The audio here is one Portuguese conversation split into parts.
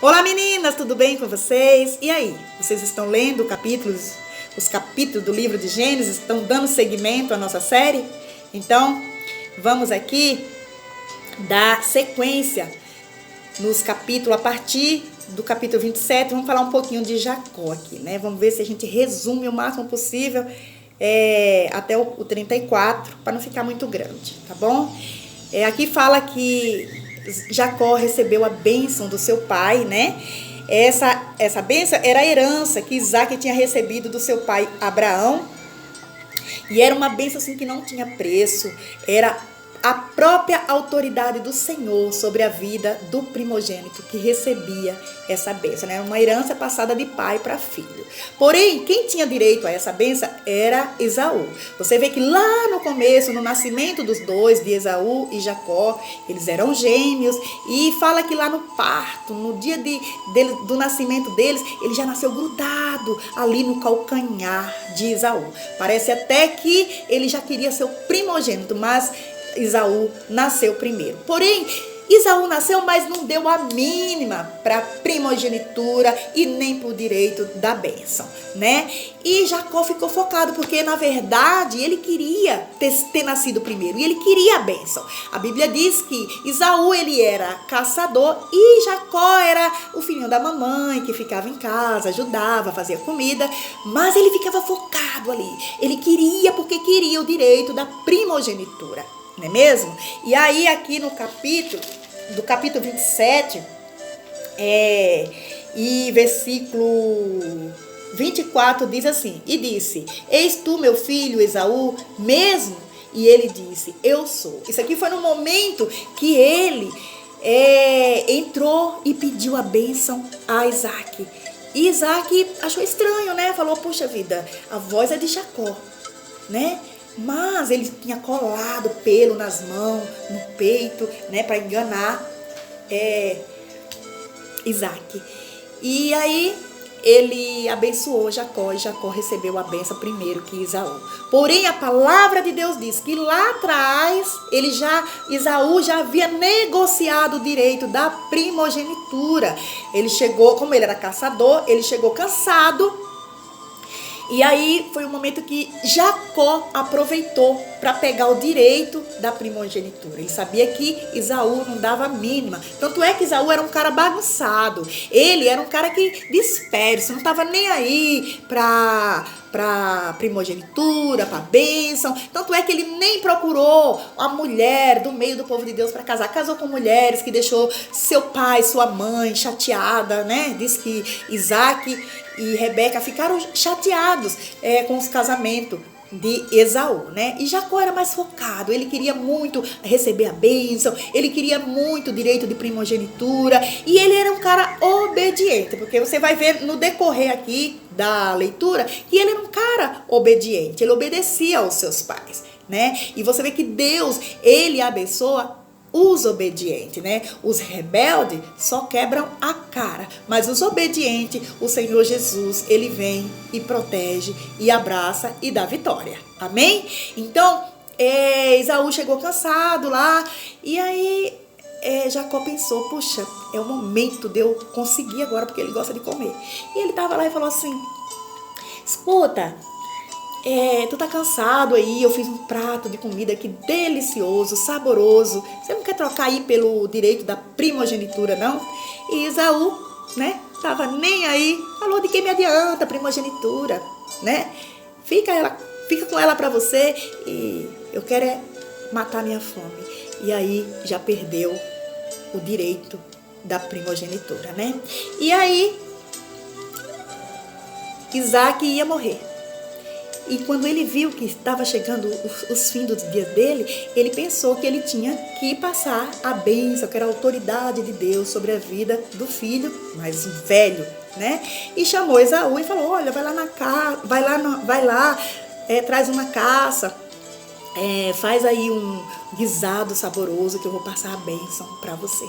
Olá meninas, tudo bem com vocês? E aí, vocês estão lendo os capítulos do livro de Gênesis? Estão dando seguimento à nossa série? Então, vamos aqui dar sequência nos capítulos, a partir do capítulo 27, vamos falar um pouquinho de Jacó aqui, né? Vamos ver se a gente resume o máximo possível até o 34, para não ficar muito grande, tá bom? Aqui fala que Jacó recebeu a bênção do seu pai, né? Essa bênção era a herança que Isaac tinha recebido do seu pai Abraão. E era uma bênção assim que não tinha preço. Era a própria autoridade do Senhor sobre a vida do primogênito que recebia essa bênção, né? Uma herança passada de pai para filho. Porém, quem tinha direito a essa bênção era Esaú. Você vê que lá no começo, no nascimento dos dois, de Esaú e Jacó, eles eram gêmeos, e fala que lá no parto, no dia do nascimento deles, ele já nasceu grudado ali no calcanhar de Esaú. Parece até que ele já queria ser o primogênito, mas Esaú nasceu primeiro. Porém, Esaú nasceu, mas não deu a mínima para a primogenitura e nem para o direito da bênção, né? E Jacó ficou focado, porque na verdade ele queria ter nascido primeiro, e ele queria a bênção. A Bíblia diz que Esaú ele era caçador e Jacó era o filhinho da mamãe, que ficava em casa, ajudava, fazia comida, mas ele ficava focado ali. Ele queria, porque queria o direito da primogenitura. Não é mesmo? E aí aqui no capítulo 27, e versículo 24 diz assim: E disse, eis tu meu filho Esaú mesmo? E ele disse, eu sou. Isso aqui foi no momento que ele entrou e pediu a bênção a Isaac. E Isaac achou estranho, né? Falou, puxa vida, a voz é de Jacó, né? Mas ele tinha colado pelo nas mãos, no peito, né, para enganar Isaac. E aí ele abençoou Jacó, e Jacó recebeu a bênção primeiro que Esaú. Porém, a palavra de Deus diz que lá atrás Esaú já havia negociado o direito da primogenitura. Ele chegou, como ele era caçador, ele chegou cansado. E aí foi o momento que Jacó aproveitou para pegar o direito da primogenitura. Ele sabia que Esaú não dava a mínima. Tanto é que Esaú era um cara bagunçado. Ele era um cara que disperso, não estava nem aí para primogenitura, para bênção. Tanto é que ele nem procurou a mulher do meio do povo de Deus para casar. Casou com mulheres que deixou seu pai, sua mãe chateada, né? Diz que Isaac e Rebeca ficaram chateados com os casamentos de Esaú, né? E Jacó era mais focado, ele queria muito receber a bênção, ele queria muito o direito de primogenitura, e ele era um cara obediente, porque você vai ver no decorrer aqui da leitura que ele era um cara obediente, ele obedecia aos seus pais, né? E você vê que Deus, ele abençoa os obedientes, né? Os rebeldes só quebram a cara, mas os obedientes, o Senhor Jesus, ele vem e protege e abraça e dá vitória. Amém? Então, Esaú chegou cansado lá, e aí Jacó pensou, puxa, é o momento de eu conseguir agora, porque ele gosta de comer. E ele estava lá e falou assim, escuta, tu tá cansado aí, eu fiz um prato de comida aqui delicioso, saboroso. Você não quer trocar aí pelo direito da primogenitura, não? E Esaú, né, tava nem aí, falou, de que me adianta a primogenitura, né? Fica com ela pra você, e eu quero matar minha fome. E aí já perdeu o direito da primogenitura, né? E aí Isaac ia morrer. E quando ele viu que estava chegando os fins dos dias dele, ele pensou que ele tinha que passar a bênção, que era a autoridade de Deus sobre a vida do filho mais velho, né? E chamou Esaú e falou, olha, vai lá, traz uma caça, faz aí um guisado saboroso que eu vou passar a bênção para você.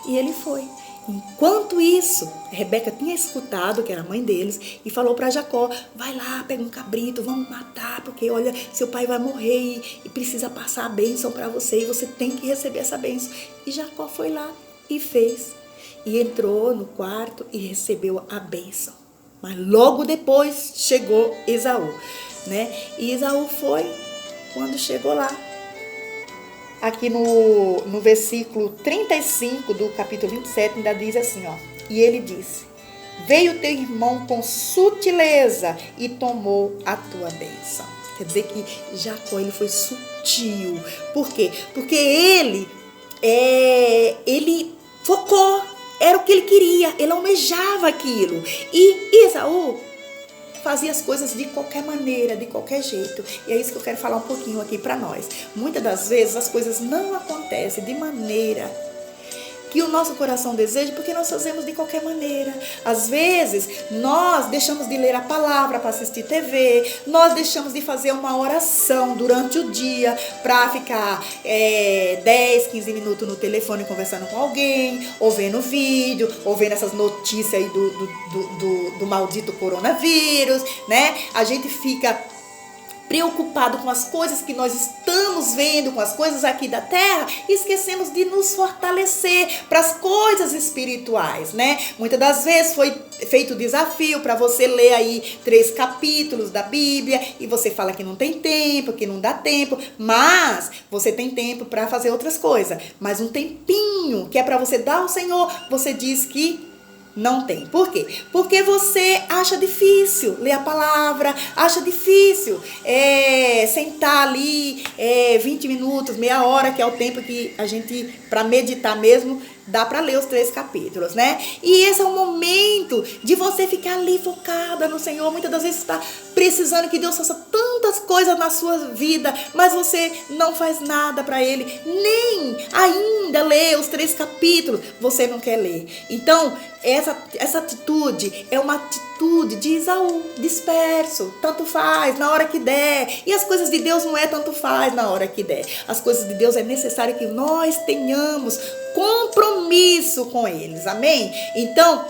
E ele foi. Enquanto isso, Rebeca tinha escutado, que era a mãe deles, e falou para Jacó, vai lá, pega um cabrito, vamos matar, porque olha, seu pai vai morrer e precisa passar a bênção para você, e você tem que receber essa bênção. E Jacó foi lá e fez. e entrou no quarto e recebeu a bênção. Mas logo depois chegou Esaú, né? E Esaú foi, quando chegou lá, aqui no versículo 35 do capítulo 27, ainda diz assim, ó. E ele disse: veio teu irmão com sutileza e tomou a tua bênção. Quer dizer que Jacó, ele foi sutil. Por quê? Porque ele focou, era o que ele queria, ele almejava aquilo. E Esaú fazia as coisas de qualquer maneira, de qualquer jeito. E é isso que eu quero falar um pouquinho aqui para nós. Muitas das vezes as coisas não acontecem de maneira que o nosso coração deseja, porque nós fazemos de qualquer maneira. Às vezes, nós deixamos de ler a palavra para assistir TV, nós deixamos de fazer uma oração durante o dia para ficar 10, 15 minutos no telefone conversando com alguém, ou vendo vídeo, ou vendo essas notícias aí do maldito coronavírus, né? A gente fica preocupado com as coisas que nós estamos vendo, com as coisas aqui da terra, e esquecemos de nos fortalecer para as coisas espirituais, né? Muitas das vezes foi feito o desafio para você ler aí 3 capítulos da Bíblia, e você fala que não tem tempo, que não dá tempo, mas você tem tempo para fazer outras coisas. Mas um tempinho que é para você dar ao Senhor, você diz que não tem. Por quê? Porque você acha difícil ler a palavra, acha difícil sentar ali 20 minutos, meia hora, que é o tempo que a gente, para meditar mesmo, dá para ler os 3 capítulos, né? E esse é o momento de você ficar ali focada no Senhor. Muitas das vezes você está precisando que Deus faça tantas coisas na sua vida, mas você não faz nada para Ele, nem ainda lê os 3 capítulos, você não quer ler. Então, essa atitude é uma atitude de Esaú, disperso, tanto faz, na hora que der. E as coisas de Deus não é tanto faz na hora que der. As coisas de Deus é necessário que nós tenhamos compromisso com eles, amém? Então,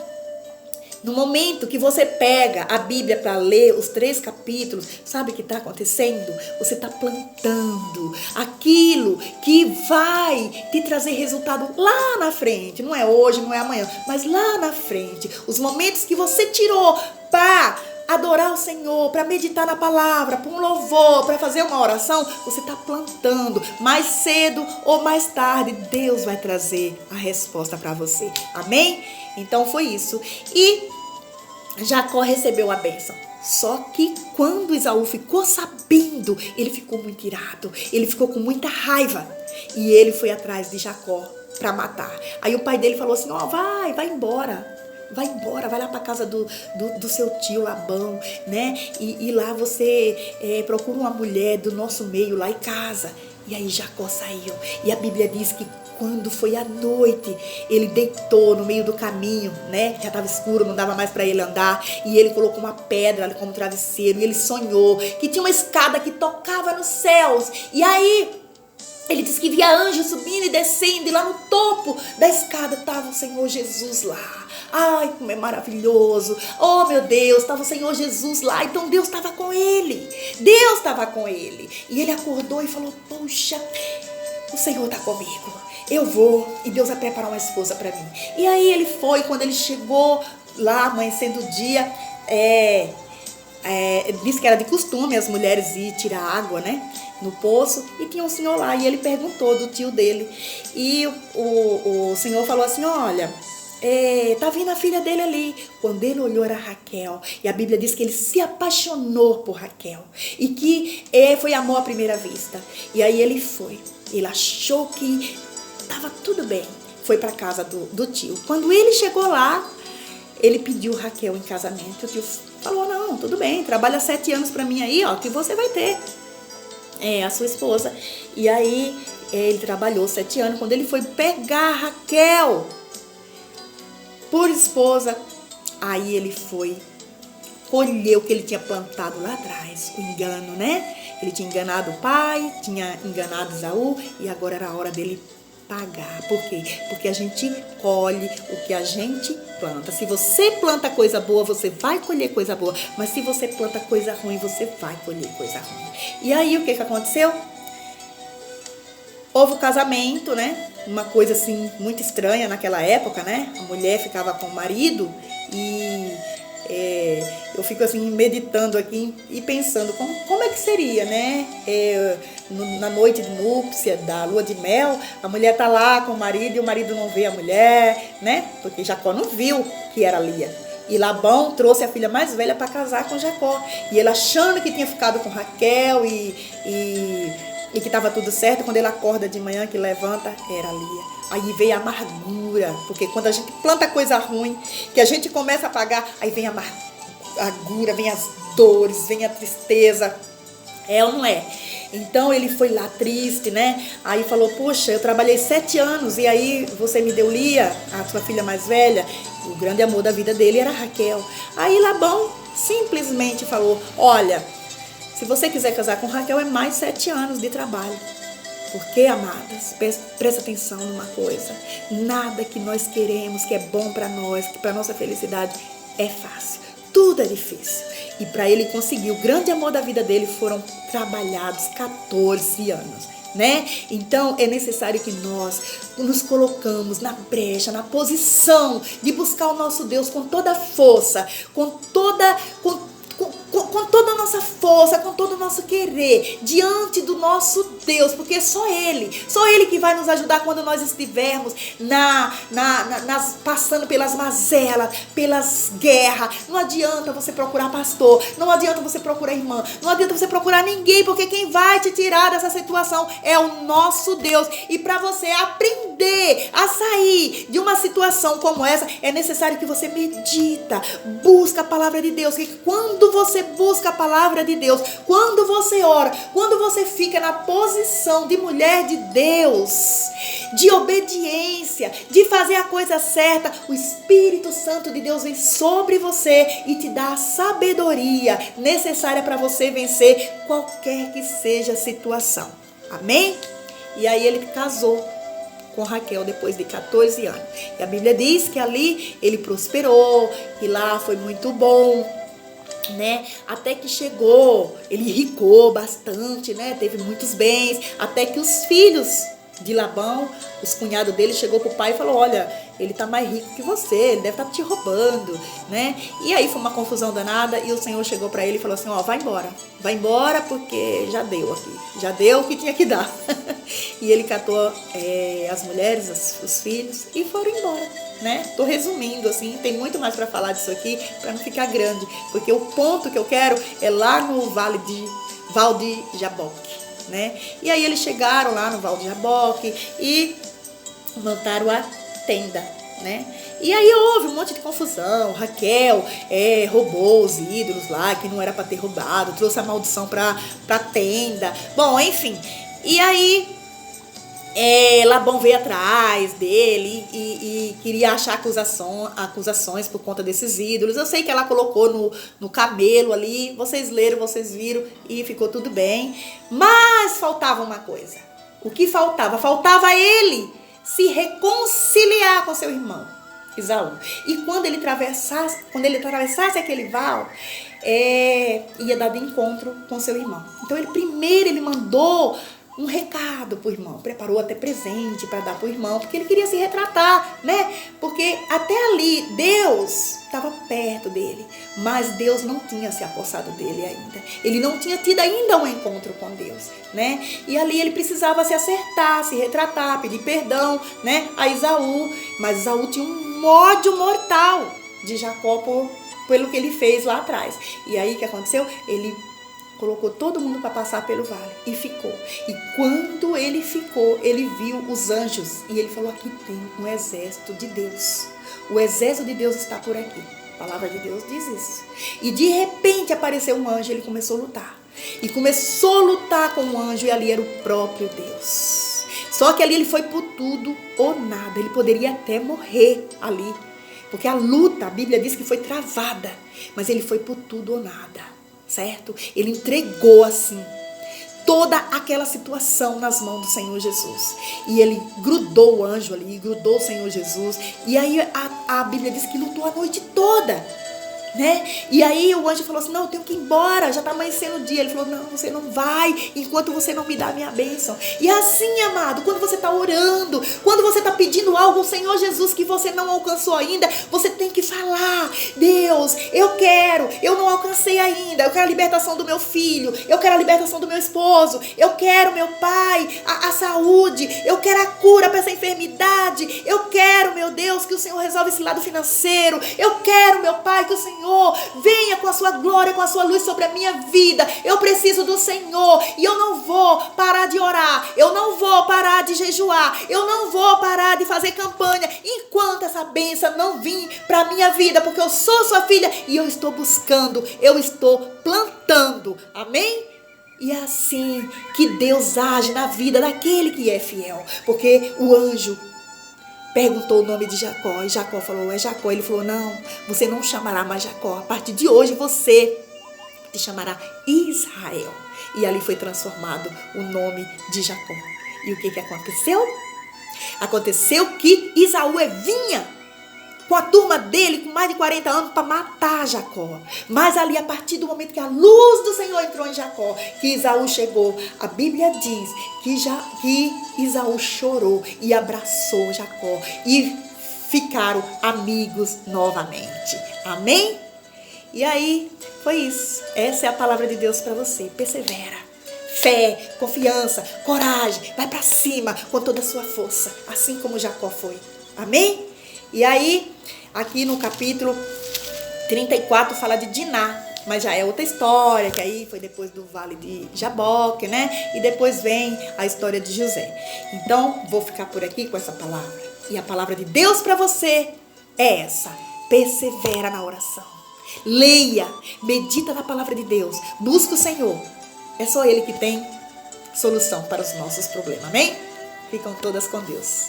no momento que você pega a Bíblia para ler os 3 capítulos, sabe o que está acontecendo? Você está plantando aquilo que vai te trazer resultado lá na frente. Não é hoje, não é amanhã, mas lá na frente. Os momentos que você tirou para adorar o Senhor, para meditar na palavra, para um louvor, para fazer uma oração, você está plantando. Mais cedo ou mais tarde, Deus vai trazer a resposta para você. Amém? Então foi isso. E Jacó recebeu a bênção. Só que quando Esaú ficou sabendo, ele ficou muito irado, ele ficou com muita raiva. E ele foi atrás de Jacó para matar. Aí o pai dele falou assim, ó, vai embora. Vai embora, vai lá para casa do seu tio Labão, né? E lá você procura uma mulher do nosso meio lá em casa. E aí Jacó saiu. E a Bíblia diz que quando foi à noite, ele deitou no meio do caminho, né? Já estava escuro, não dava mais para ele andar. E ele colocou uma pedra ali como travesseiro. E ele sonhou que tinha uma escada que tocava nos céus. E aí ele disse que via anjos subindo e descendo. E lá no topo da escada estava o Senhor Jesus lá. Ai, como é maravilhoso. Oh, meu Deus, estava o Senhor Jesus lá. Então Deus estava com ele. Deus estava com ele. E ele acordou e falou, poxa, o Senhor está comigo. Eu vou e Deus vai preparar uma esposa para mim. E aí ele foi, quando ele chegou lá, amanhecendo o dia, disse que era de costume as mulheres ir tirar água, né, no poço, e tinha um senhor lá, e ele perguntou do tio dele. E o senhor falou assim, olha, tá vindo a filha dele ali. Quando ele olhou, era Raquel. E a Bíblia diz que ele se apaixonou por Raquel. E que foi amor à primeira vista. E aí ele foi. Ele achou que estava tudo bem. Foi para casa do tio. Quando ele chegou lá, ele pediu Raquel em casamento. O tio falou, não, tudo bem. Trabalha 7 anos para mim aí, ó, que você vai ter a sua esposa. E aí ele trabalhou 7 anos. Quando ele foi pegar Raquel por esposa, aí ele foi colher o que ele tinha plantado lá atrás, o engano, né? Ele tinha enganado o pai, tinha enganado Esaú, e agora era a hora dele pagar. Por quê? Porque a gente colhe o que a gente planta. Se você planta coisa boa, você vai colher coisa boa, mas se você planta coisa ruim, você vai colher coisa ruim. E aí o que aconteceu? Houve o casamento, né? uma coisa assim muito estranha naquela época, né? A mulher ficava com o marido e eu fico assim meditando aqui e pensando como é que seria, né? Na noite de núpcia, da lua de mel, a mulher tá lá com o marido e o marido não vê a mulher, né? Porque Jacó não viu que era Lia. E Labão trouxe a filha mais velha para casar com Jacó. E ele achando que tinha ficado com Raquel e que estava tudo certo, quando ele acorda de manhã, que levanta, era Lia. Aí vem a amargura, porque quando a gente planta coisa ruim, que a gente começa a pagar, aí vem a amargura, vem as dores, vem a tristeza. É ou não é? Então ele foi lá triste, né? Aí falou, poxa, eu trabalhei 7 anos e aí você me deu Lia, a sua filha mais velha. O grande amor da vida dele era Raquel. Aí Labão simplesmente falou, olha, se você quiser casar com Raquel é mais 7 anos de trabalho. Porque, amadas, presta atenção numa coisa. Nada que nós queremos, que é bom para nós, que para nossa felicidade, é fácil. Tudo é difícil. E para ele conseguir o grande amor da vida dele foram trabalhados 14 anos. Né? Então é necessário que nós nos colocamos na brecha, na posição de buscar o nosso Deus com toda a força, com toda a nossa força, com todo o nosso querer, diante do nosso Deus, porque é só Ele que vai nos ajudar quando nós estivermos passando pelas mazelas, pelas guerras. Não adianta você procurar pastor, não adianta você procurar irmã, não adianta você procurar ninguém, porque quem vai te tirar dessa situação é o nosso Deus. E para você aprender a sair de uma situação como essa, é necessário que você medita, busca a palavra de Deus, que quando você busca a palavra de Deus, quando você ora, quando você fica na posição de mulher de Deus, de obediência, de fazer a coisa certa, o Espírito Santo de Deus vem sobre você e te dá a sabedoria necessária para você vencer qualquer que seja a situação. Amém? E aí ele casou com Raquel depois de 14 anos. E a Bíblia diz que ali ele prosperou, e lá foi muito bom, né? Até que chegou, ele enricou bastante, né? Teve muitos bens, até que os filhos de Labão, os cunhados dele, chegou pro pai e falou, olha, ele tá mais rico que você, ele deve estar te roubando, né? E aí foi uma confusão danada e o Senhor chegou para ele e falou assim, ó, vai embora porque já deu aqui, já deu o que tinha que dar. E ele catou as mulheres, os filhos e foram embora, né? Tô resumindo assim, tem muito mais para falar disso aqui, para não ficar grande, porque o ponto que eu quero é lá no Val de Jaboque, né? E aí eles chegaram lá no Val de Jaboque e montaram a tenda, né? E aí houve um monte de confusão. Raquel roubou os ídolos lá, que não era para ter roubado, trouxe a maldição pra tenda. Bom, enfim. E aí Labão veio atrás dele e queria achar acusações por conta desses ídolos. Eu sei que ela colocou no camelo ali, vocês leram, vocês viram e ficou tudo bem. Mas faltava uma coisa. O que faltava? Faltava ele se reconciliar com seu irmão Esaú. E quando ele atravessasse aquele val, ia dar de encontro com seu irmão. Então ele mandou um recado pro irmão, preparou até presente para dar pro irmão, porque ele queria se retratar, né? Porque até ali Deus estava perto dele, mas Deus não tinha se apossado dele ainda. Ele não tinha tido ainda um encontro com Deus, né? E ali ele precisava se acertar, se retratar, pedir perdão, né, a Esaú. Mas Esaú tinha um ódio mortal de Jacó pelo que ele fez lá atrás. E aí o que aconteceu? Ele colocou todo mundo para passar pelo vale e ficou. E quando ele ficou, ele viu os anjos e ele falou, aqui tem um exército de Deus. O exército de Deus está por aqui. A palavra de Deus diz isso. E de repente apareceu um anjo e ele começou a lutar. E começou a lutar com o anjo e ali era o próprio Deus. Só que ali ele foi por tudo ou nada. Ele poderia até morrer ali. Porque a luta, a Bíblia diz que foi travada. Mas ele foi por tudo ou nada. Certo? Ele entregou assim toda aquela situação nas mãos do Senhor Jesus. E ele grudou o anjo ali, grudou o Senhor Jesus. E aí a Bíblia diz que lutou a noite toda. né? E aí o anjo falou assim, não, eu tenho que ir embora, já está amanhecendo o dia. Ele falou, não, você não vai enquanto você não me dá a minha bênção. E assim, amado, quando você está orando, quando você está pedindo algo ao Senhor Jesus que você não alcançou ainda, você tem que falar, Deus, eu não alcancei ainda, eu quero a libertação do meu filho, eu quero a libertação do meu esposo, eu quero, meu pai, a saúde, eu quero a cura para essa enfermidade, eu quero, meu Deus, que o Senhor resolva esse lado financeiro, eu quero, meu pai, que o Senhor venha com a sua glória, com a sua luz sobre a minha vida. Eu preciso do Senhor e eu não vou parar de orar, eu não vou parar de jejuar, eu não vou parar de fazer campanha enquanto essa bênção não vir para a minha vida, porque eu sou sua filha e eu estou buscando, eu estou plantando, amém? E é assim que Deus age na vida daquele que é fiel, porque o anjo perguntou o nome de Jacó, e Jacó falou, é Jacó. Ele falou, não, você não chamará mais Jacó, a partir de hoje você te chamará Israel. E ali foi transformado o nome de Jacó. E o que aconteceu? Aconteceu que Esaú vinha com a turma dele, com mais de 40 anos, para matar Jacó. Mas ali, a partir do momento que a luz do Senhor entrou em Jacó, que Esaú chegou, a Bíblia diz que Esaú chorou e abraçou Jacó. E ficaram amigos novamente. Amém? E aí, foi isso. Essa é a palavra de Deus para você. Persevera. Fé, confiança, coragem. Vai para cima com toda a sua força. Assim como Jacó foi. Amém? E aí, aqui no capítulo 34 fala de Diná, mas já é outra história, que aí foi depois do vale de Jaboque, né? E depois vem a história de José. Então, vou ficar por aqui com essa palavra. E a palavra de Deus para você é essa: persevera na oração. Leia, medita na palavra de Deus, busca o Senhor. É só Ele que tem solução para os nossos problemas, amém? Ficam todas com Deus.